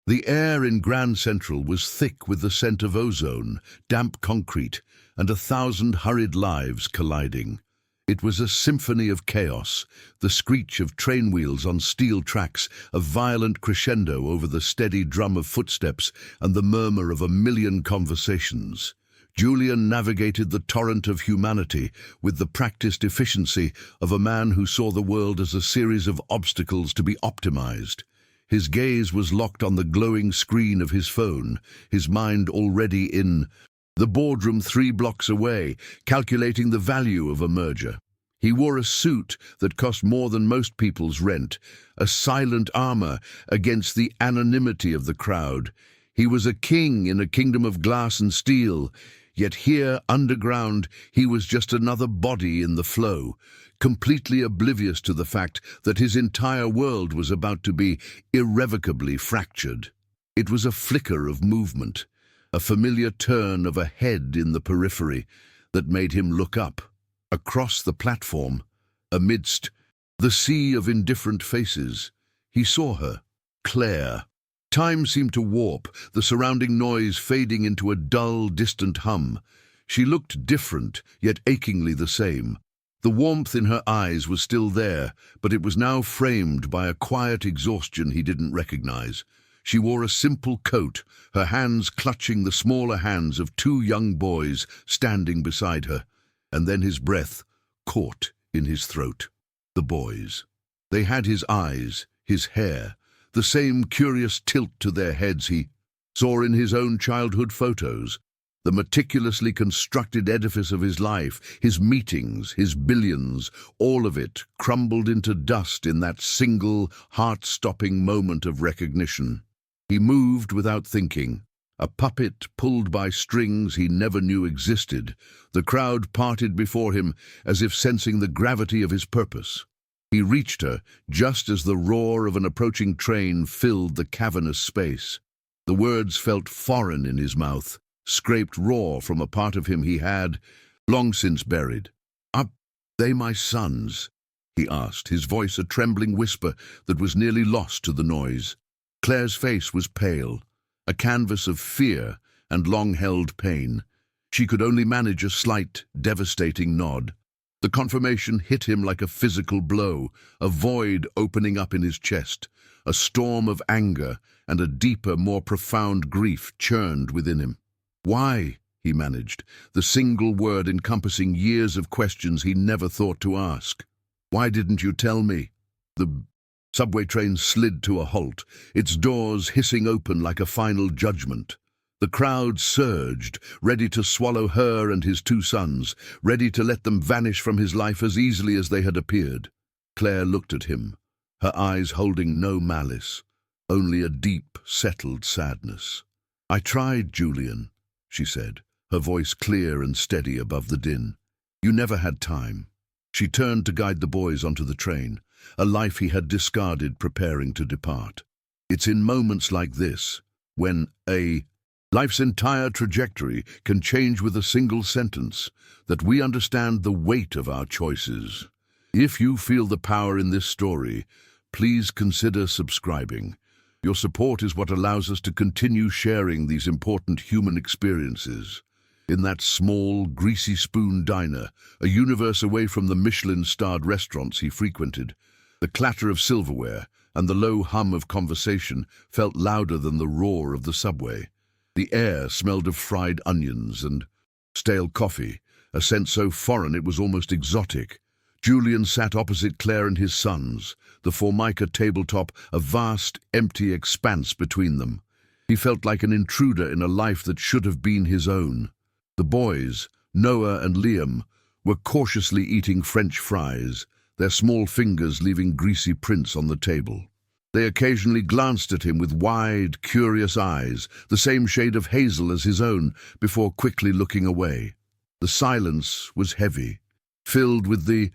The air in Grand Central was thick with the scent of ozone, damp concrete, and 1,000 hurried lives colliding. It was a symphony of chaos, the screech of train wheels on steel tracks, a violent crescendo over the steady drum of footsteps, and the murmur of a million conversations. Julian navigated the torrent of humanity with the practiced efficiency of a man who saw the world as a series of obstacles to be optimized. His gaze was locked on the glowing screen of his phone, his mind already in the boardroom 3 blocks away, calculating the value of a merger. He wore a suit that cost more than most people's rent, a silent armor against the anonymity of the crowd. He was a king in a kingdom of glass and steel, yet here, underground, he was just another body in the flow, completely oblivious to the fact that his entire world was about to be irrevocably fractured. It was a flicker of movement, a familiar turn of a head in the periphery that made him look up. Across the platform, amidst the sea of indifferent faces, he saw her, Claire. Time seemed to warp, the surrounding noise fading into a dull, distant hum. She looked different, yet achingly the same. The warmth in her eyes was still there, but it was now framed by a quiet exhaustion he didn't recognize. She wore a simple coat, her hands clutching the smaller hands of 2 young boys standing beside her, and then his breath caught in his throat. The boys. They had his eyes, his hair, the same curious tilt to their heads he saw in his own childhood photos. The meticulously constructed edifice of his life, his meetings, his billions, all of it crumbled into dust in that single, heart-stopping moment of recognition. He moved without thinking, a puppet pulled by strings he never knew existed. The crowd parted before him as if sensing the gravity of his purpose. He reached her just as the roar of an approaching train filled the cavernous space. The words felt foreign in his mouth, scraped raw from a part of him he had long since buried. "Are they my sons?" he asked, his voice a trembling whisper that was nearly lost to the noise. Claire's face was pale, a canvas of fear and long-held pain. She could only manage a slight, devastating nod. The confirmation hit him like a physical blow, a void opening up in his chest. A storm of anger and a deeper, more profound grief churned within him. "Why?" he managed, the single word encompassing years of questions he never thought to ask. "Why didn't you tell me?" The subway train slid to a halt, its doors hissing open like a final judgment. The crowd surged, ready to swallow her and his 2 sons, ready to let them vanish from his life as easily as they had appeared. Claire looked at him, her eyes holding no malice, only a deep, settled sadness. "I tried, Julian," she said, her voice clear and steady above the din. "You never had time." She turned to guide the boys onto the train, a life he had discarded preparing to depart. It's in moments like this, when life's entire trajectory can change with a single sentence, that we understand the weight of our choices. If you feel the power in this story, please consider subscribing. Your support is what allows us to continue sharing these important human experiences. In that small, greasy spoon diner, a universe away from the Michelin-starred restaurants he frequented, the clatter of silverware and the low hum of conversation felt louder than the roar of the subway. The air smelled of fried onions and stale coffee, a scent so foreign it was almost exotic. Julian sat opposite Claire and his sons, the Formica tabletop a vast, empty expanse between them. He felt like an intruder in a life that should have been his own. The boys, Noah and Liam, were cautiously eating French fries, their small fingers leaving greasy prints on the table. They occasionally glanced at him with wide, curious eyes, the same shade of hazel as his own, before quickly looking away. The silence was heavy, filled with the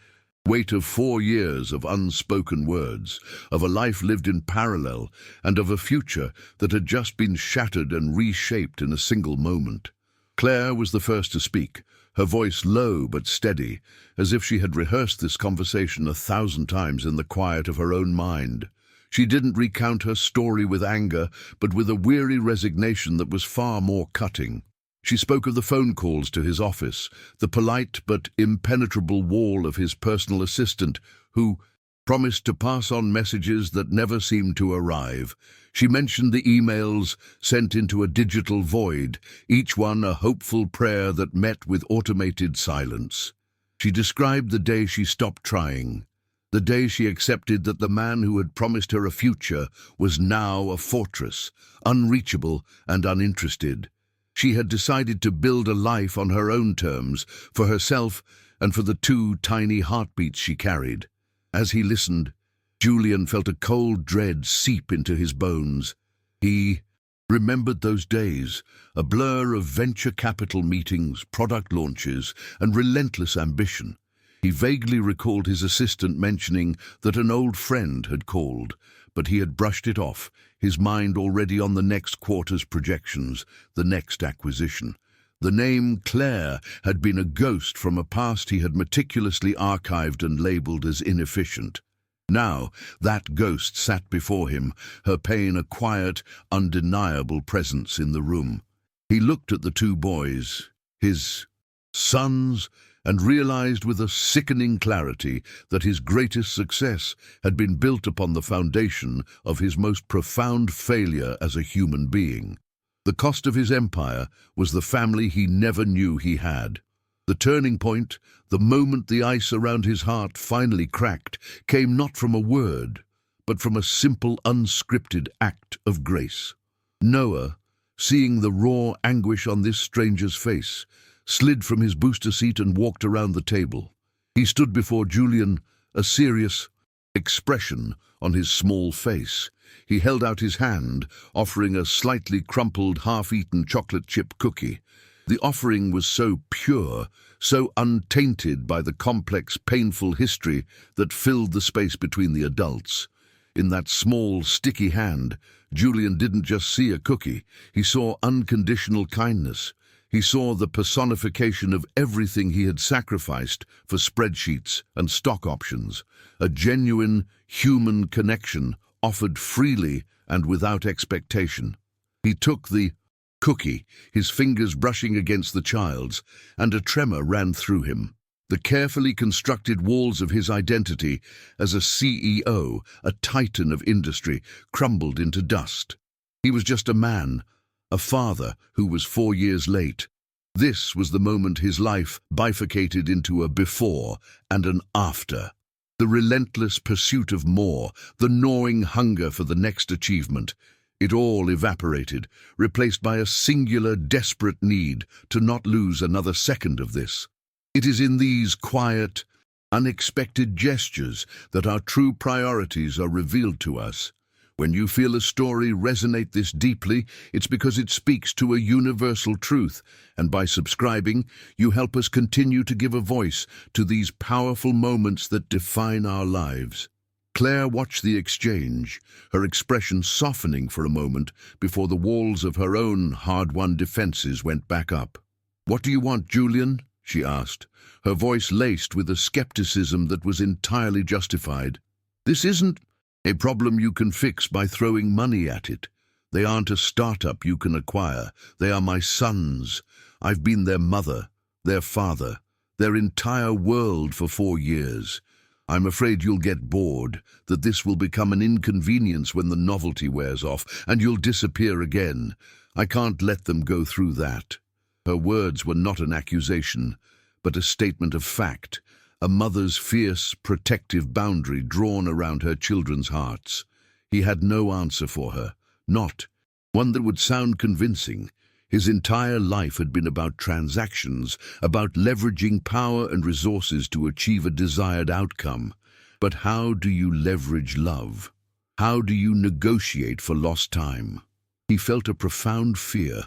weight of 4 years of unspoken words, of a life lived in parallel, and of a future that had just been shattered and reshaped in a single moment. Claire was the first to speak, her voice low but steady, as if she had rehearsed this conversation 1,000 times in the quiet of her own mind. She didn't recount her story with anger, but with a weary resignation that was far more cutting. She spoke of the phone calls to his office, the polite but impenetrable wall of his personal assistant, who promised to pass on messages that never seemed to arrive. She mentioned the emails sent into a digital void, each one a hopeful prayer that met with automated silence. She described the day she stopped trying, the day she accepted that the man who had promised her a future was now a fortress, unreachable and uninterested. She had decided to build a life on her own terms, for herself and for the two tiny heartbeats she carried. As he listened, Julian felt a cold dread seep into his bones. He remembered those days, a blur of venture capital meetings, product launches, and relentless ambition. He vaguely recalled his assistant mentioning that an old friend had called, but he had brushed it off, his mind already on the next quarter's projections, the next acquisition. The name Claire had been a ghost from a past he had meticulously archived and labeled as inefficient. Now, that ghost sat before him, her pain a quiet, undeniable presence in the room. He looked at the two boys, his sons, and realized with a sickening clarity that his greatest success had been built upon the foundation of his most profound failure as a human being. The cost of his empire was the family he never knew he had. The turning point, the moment the ice around his heart finally cracked, came not from a word, but from a simple, unscripted act of grace. Noah, seeing the raw anguish on this stranger's face, slid from his booster seat and walked around the table. He stood before Julian, a serious expression on his small face. He held out his hand, offering a slightly crumpled, half-eaten chocolate chip cookie. The offering was so pure, so untainted by the complex, painful history that filled the space between the adults. In that small, sticky hand, Julian didn't just see a cookie. He saw unconditional kindness. He saw the personification of everything he had sacrificed for spreadsheets and stock options, a genuine human connection offered freely and without expectation. He took the cookie, his fingers brushing against the child's, and a tremor ran through him. The carefully constructed walls of his identity as a CEO, a titan of industry, crumbled into dust. He was just a man, a father who was 4 years late. This was the moment his life bifurcated into a before and an after. The relentless pursuit of more, the gnawing hunger for the next achievement, it all evaporated, replaced by a singular, desperate need to not lose another second of this. It is in these quiet, unexpected gestures that our true priorities are revealed to us. When you feel a story resonate this deeply, it's because it speaks to a universal truth, and by subscribing, you help us continue to give a voice to these powerful moments that define our lives. Claire watched the exchange, her expression softening for a moment before the walls of her own hard-won defenses went back up. "What do you want, Julian?" she asked, her voice laced with a skepticism that was entirely justified. "This isn't a problem you can fix by throwing money at it. They aren't a startup you can acquire. They are my sons. I've been their mother, their father, their entire world for 4 years. I'm afraid you'll get bored, that this will become an inconvenience when the novelty wears off, and you'll disappear again. I can't let them go through that." Her words were not an accusation, but a statement of fact, a mother's fierce, protective boundary drawn around her children's hearts. He had no answer for her, not one that would sound convincing. His entire life had been about transactions, about leveraging power and resources to achieve a desired outcome. But how do you leverage love? How do you negotiate for lost time? He felt a profound fear,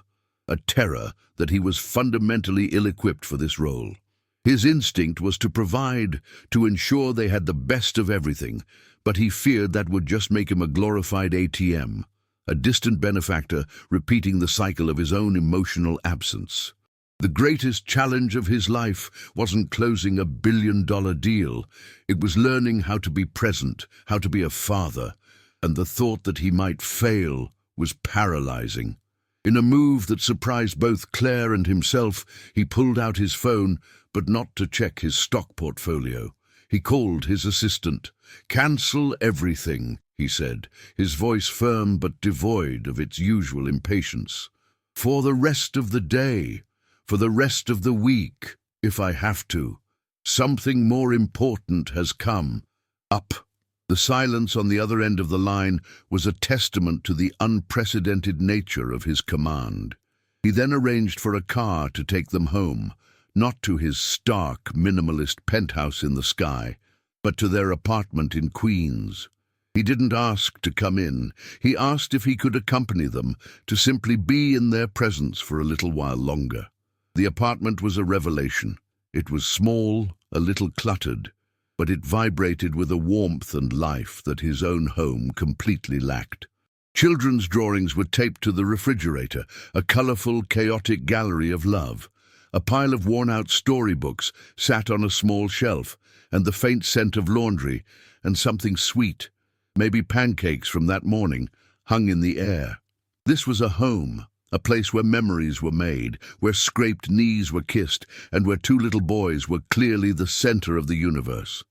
a terror that he was fundamentally ill-equipped for this role. His instinct was to provide, to ensure they had the best of everything, but he feared that would just make him a glorified ATM, a distant benefactor repeating the cycle of his own emotional absence. The greatest challenge of his life wasn't closing a billion-dollar deal. It was learning how to be present, how to be a father, and the thought that he might fail was paralyzing. In a move that surprised both Claire and himself, he pulled out his phone, but not to check his stock portfolio. He called his assistant. "Cancel everything," he said, his voice firm but devoid of its usual impatience. "For the rest of the day, for the rest of the week, if I have to. Something more important has come up." The silence on the other end of the line was a testament to the unprecedented nature of his command. He then arranged for a car to take them home, not to his stark, minimalist penthouse in the sky, but to their apartment in Queens. He didn't ask to come in. He asked if he could accompany them, to simply be in their presence for a little while longer. The apartment was a revelation. It was small, a little cluttered, but it vibrated with a warmth and life that his own home completely lacked. Children's drawings were taped to the refrigerator, a colorful, chaotic gallery of love. A pile of worn-out storybooks sat on a small shelf, and the faint scent of laundry and something sweet, maybe pancakes from that morning, hung in the air. This was a home, a place where memories were made, where scraped knees were kissed, and where two little boys were clearly the center of the universe.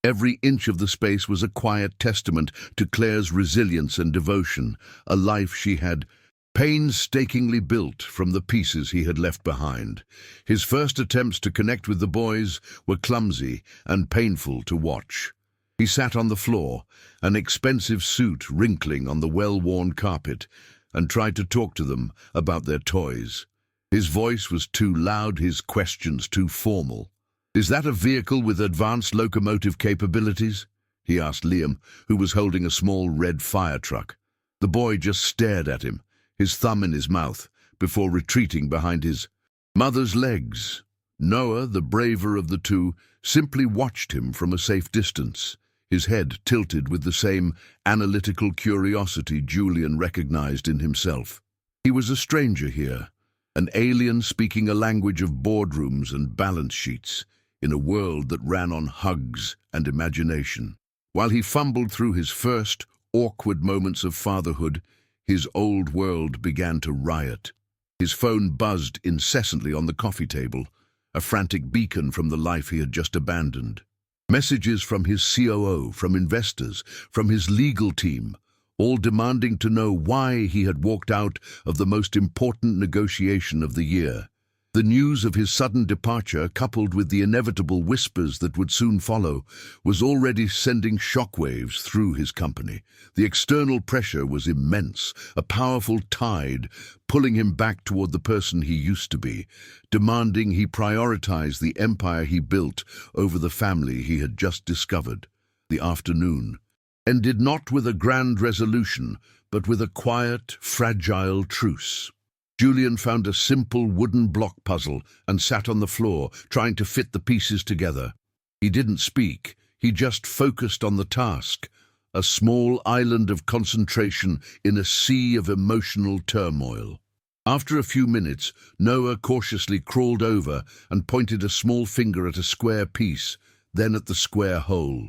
Every inch of the space was a quiet testament to Claire's resilience and devotion, a life she had painstakingly built from the pieces he had left behind. His first attempts to connect with the boys were clumsy and painful to watch. He sat on the floor, an expensive suit wrinkling on the well-worn carpet, and tried to talk to them about their toys. His voice was too loud, his questions too formal. "Is that a vehicle with advanced locomotive capabilities?" he asked Liam, who was holding a small red fire truck. The boy just stared at him, his thumb in his mouth, before retreating behind his mother's legs. Noah, the braver of the two, simply watched him from a safe distance, his head tilted with the same analytical curiosity Julian recognized in himself. He was a stranger here, an alien speaking a language of boardrooms and balance sheets, in a world that ran on hugs and imagination. While he fumbled through his first, awkward moments of fatherhood, his old world began to riot. His phone buzzed incessantly on the coffee table, a frantic beacon from the life he had just abandoned. Messages from his COO, from investors, from his legal team, all demanding to know why he had walked out of the most important negotiation of the year. The news of his sudden departure, coupled with the inevitable whispers that would soon follow, was already sending shockwaves through his company. The external pressure was immense, a powerful tide pulling him back toward the person he used to be, demanding he prioritize the empire he built over the family he had just discovered. The afternoon ended not with a grand resolution, but with a quiet, fragile truce. Julian found a simple wooden block puzzle and sat on the floor, trying to fit the pieces together. He didn't speak, he just focused on the task, a small island of concentration in a sea of emotional turmoil. After a few minutes, Noah cautiously crawled over and pointed a small finger at a square piece, then at the square hole.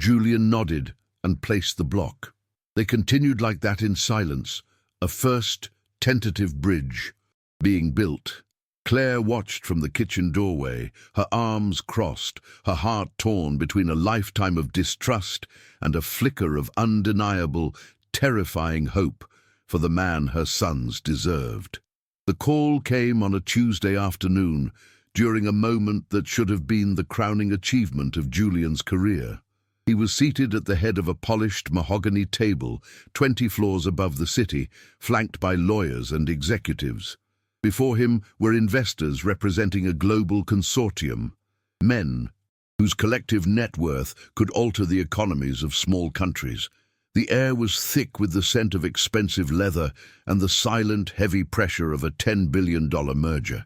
Julian nodded and placed the block. They continued like that in silence, a first tentative bridge being built. Claire watched from the kitchen doorway, her arms crossed, her heart torn between a lifetime of distrust and a flicker of undeniable, terrifying hope for the man her sons deserved. The call came on a Tuesday afternoon, during a moment that should have been the crowning achievement of Julian's career. He was seated at the head of a polished mahogany table 20 floors above the city, flanked by lawyers and executives. Before him were investors representing a global consortium, men whose collective net worth could alter the economies of small countries. The air was thick with the scent of expensive leather and the silent, heavy pressure of a $10 billion merger.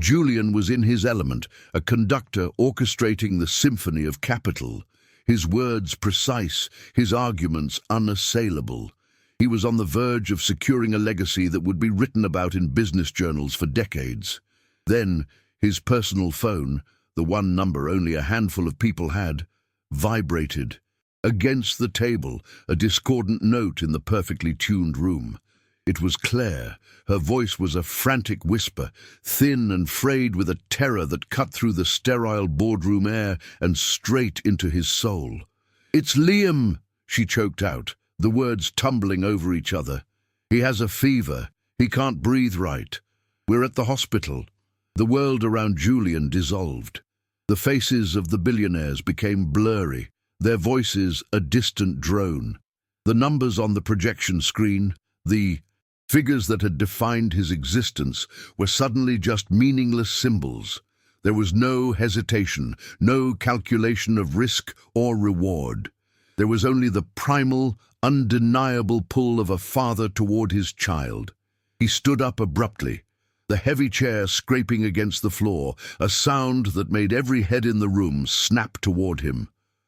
Julian was in his element, a conductor orchestrating the symphony of capital. His words precise, his arguments unassailable. He was on the verge of securing a legacy that would be written about in business journals for decades. Then, his personal phone, the one number only a handful of people had, vibrated, Against the table, a discordant note in the perfectly tuned room. It was Claire. Her voice was a frantic whisper, thin and frayed with a terror that cut through the sterile boardroom air and straight into his soul. "It's Liam," she choked out, the words tumbling over each other. "He has a fever. He can't breathe right. We're at the hospital." The world around Julian dissolved. The faces of the billionaires became blurry, their voices a distant drone. The numbers on the projection screen, the figures that had defined his existence, were suddenly just meaningless symbols. There was no hesitation, no calculation of risk or reward. There was only the primal, undeniable pull of a father toward his child. He stood up abruptly, the heavy chair scraping against the floor, a sound that made every head in the room snap toward him.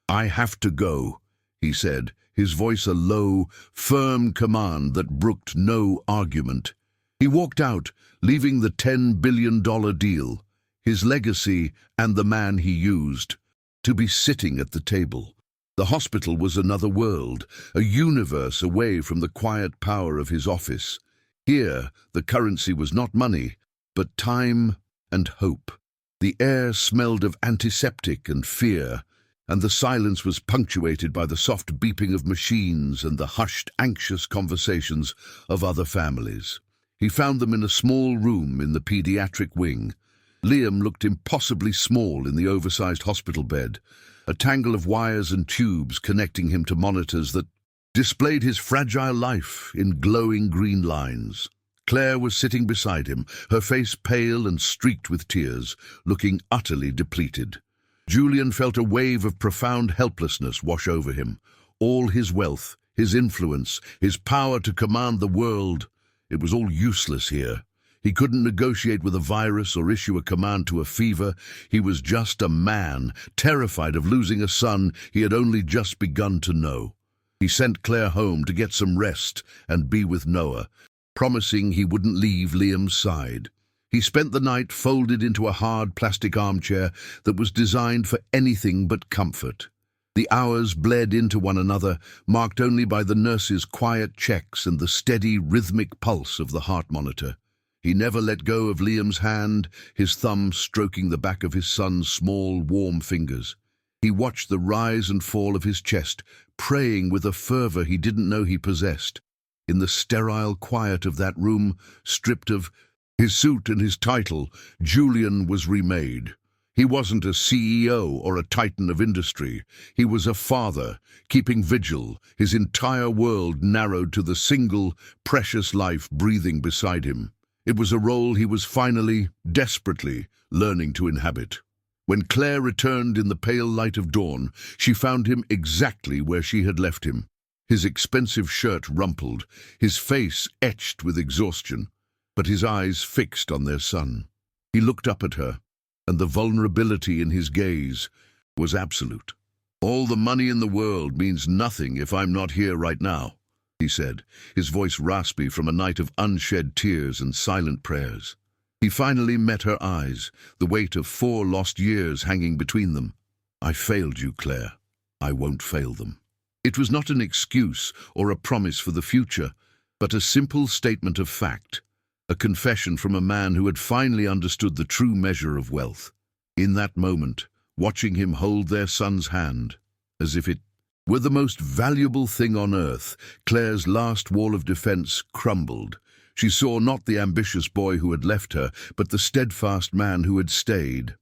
"I have to go," he said, his voice a low, firm command that brooked no argument. He walked out, leaving the $10 billion deal, his legacy and the man he used, to be sitting at the table. The hospital was another world, a universe away from the quiet power of his office. Here, the currency was not money, but time and hope. The air smelled of antiseptic and fear, and the silence was punctuated by the soft beeping of machines and the hushed, anxious conversations of other families. He found them in a small room in the pediatric wing. Liam looked impossibly small in the oversized hospital bed, a tangle of wires and tubes connecting him to monitors that displayed his fragile life in glowing green lines. Claire was sitting beside him, her face pale and streaked with tears, looking utterly depleted. Julian felt a wave of profound helplessness wash over him. All his wealth, his influence, his power to command the world, it was all useless here. He couldn't negotiate with a virus or issue a command to a fever. He was just a man, terrified of losing a son he had only just begun to know. He sent Claire home to get some rest and be with Noah, promising he wouldn't leave Liam's side. He spent the night folded into a hard plastic armchair that was designed for anything but comfort. The hours bled into one another, marked only by the nurse's quiet checks and the steady, rhythmic pulse of the heart monitor. He never let go of Liam's hand, his thumb stroking the back of his son's small, warm fingers. He watched the rise and fall of his chest, praying with a fervor he didn't know he possessed. In the sterile quiet of that room, stripped of his suit and his title, Julian was remade. He wasn't a CEO or a titan of industry. He was a father, keeping vigil, his entire world narrowed to the single, precious life breathing beside him. It was a role he was finally, desperately, learning to inhabit. When Claire returned in the pale light of dawn, she found him exactly where she had left him. His expensive shirt rumpled, his face etched with exhaustion, but his eyes fixed on their son. He looked up at her, and the vulnerability in his gaze was absolute. "All the money in the world means nothing if I'm not here right now," he said, his voice raspy from a night of unshed tears and silent prayers. He finally met her eyes, the weight of 4 lost years hanging between them. "I failed you, Claire. I won't fail them." It was not an excuse or a promise for the future, but a simple statement of fact. A confession from a man who had finally understood the true measure of wealth. In that moment, watching him hold their son's hand, as if it were the most valuable thing on earth, Claire's last wall of defense crumbled. She saw not the ambitious boy who had left her, but the steadfast man who had stayed.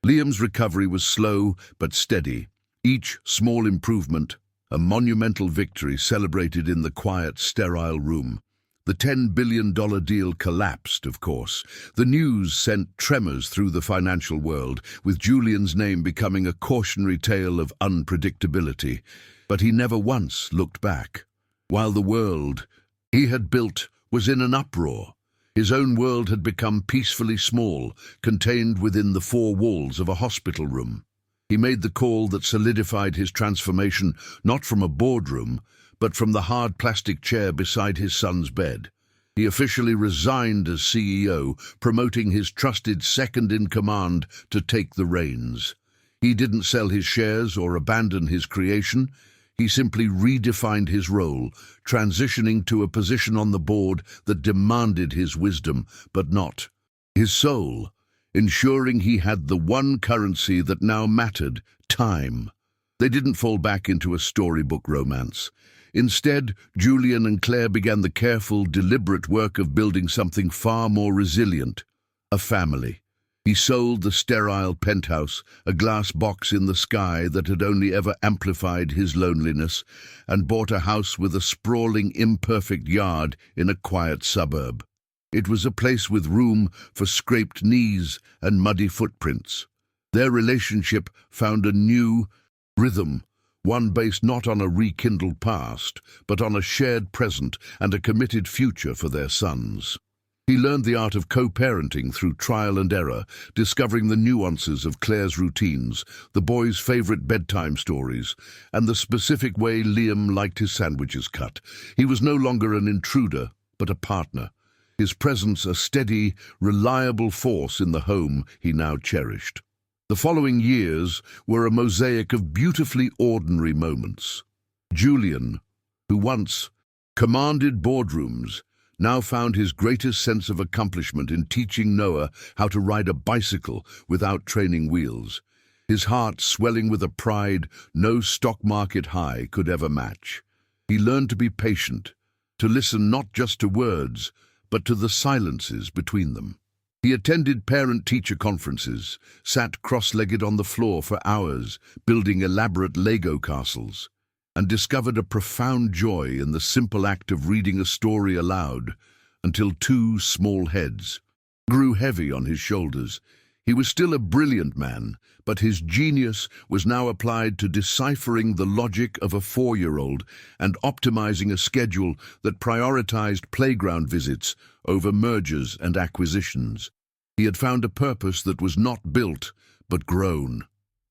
Liam's recovery was slow but steady, each small improvement a monumental victory celebrated in the quiet, sterile room. The $10 billion deal collapsed, of course. The news sent tremors through the financial world, with Julian's name becoming a cautionary tale of unpredictability. But he never once looked back. While the world he had built was in an uproar, his own world had become peacefully small, contained within the 4 walls of a hospital room. He made the call that solidified his transformation not from a boardroom, but from the hard plastic chair beside his son's bed. He officially resigned as CEO, promoting his trusted second-in-command to take the reins. He didn't sell his shares or abandon his creation. He simply redefined his role, transitioning to a position on the board that demanded his wisdom, but not his soul, ensuring he had the one currency that now mattered: time. They didn't fall back into a storybook romance. Instead, Julian and Claire began the careful, deliberate work of building something far more resilient: a family. He sold the sterile penthouse, a glass box in the sky that had only ever amplified his loneliness, and bought a house with a sprawling, imperfect yard in a quiet suburb. It was a place with room for scraped knees and muddy footprints. Their relationship found a new rhythm, one based not on a rekindled past, but on a shared present and a committed future for their sons. He learned the art of co-parenting through trial and error, discovering the nuances of Claire's routines, the boys' favorite bedtime stories, and the specific way Liam liked his sandwiches cut. He was no longer an intruder, but a partner, his presence a steady, reliable force in the home he now cherished. The following years were a mosaic of beautifully ordinary moments. Julian, who once commanded boardrooms, now found his greatest sense of accomplishment in teaching Noah how to ride a bicycle without training wheels, his heart swelling with a pride no stock market high could ever match. He learned to be patient, to listen not just to words, but to the silences between them. He attended parent-teacher conferences, sat cross-legged on the floor for hours, building elaborate Lego castles, and discovered a profound joy in the simple act of reading a story aloud, until two small heads grew heavy on his shoulders. He was still a brilliant man, but his genius was now applied to deciphering the logic of a 4-year-old and optimizing a schedule that prioritized playground visits over mergers and acquisitions. He had found a purpose that was not built, but grown.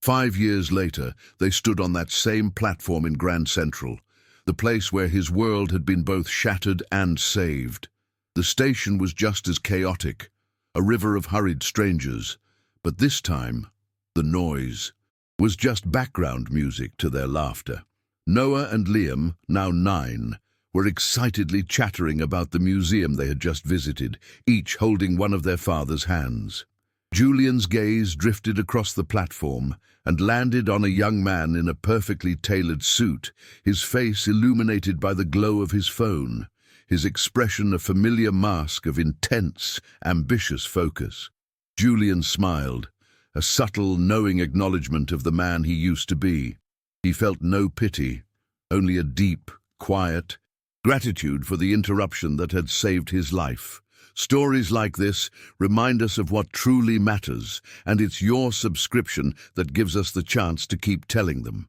5 years later, they stood on that same platform in Grand Central, the place where his world had been both shattered and saved. The station was just as chaotic, a river of hurried strangers, but this time, the noise was just background music to their laughter. Noah and Liam, now 9, were excitedly chattering about the museum they had just visited, each holding one of their father's hands. Julian's gaze drifted across the platform and landed on a young man in a perfectly tailored suit, his face illuminated by the glow of his phone, his expression a familiar mask of intense, ambitious focus. Julian smiled, a subtle, knowing acknowledgement of the man he used to be. He felt no pity, only a deep, quiet gratitude for the interruption that had saved his life. Stories like this remind us of what truly matters, and it's your subscription that gives us the chance to keep telling them.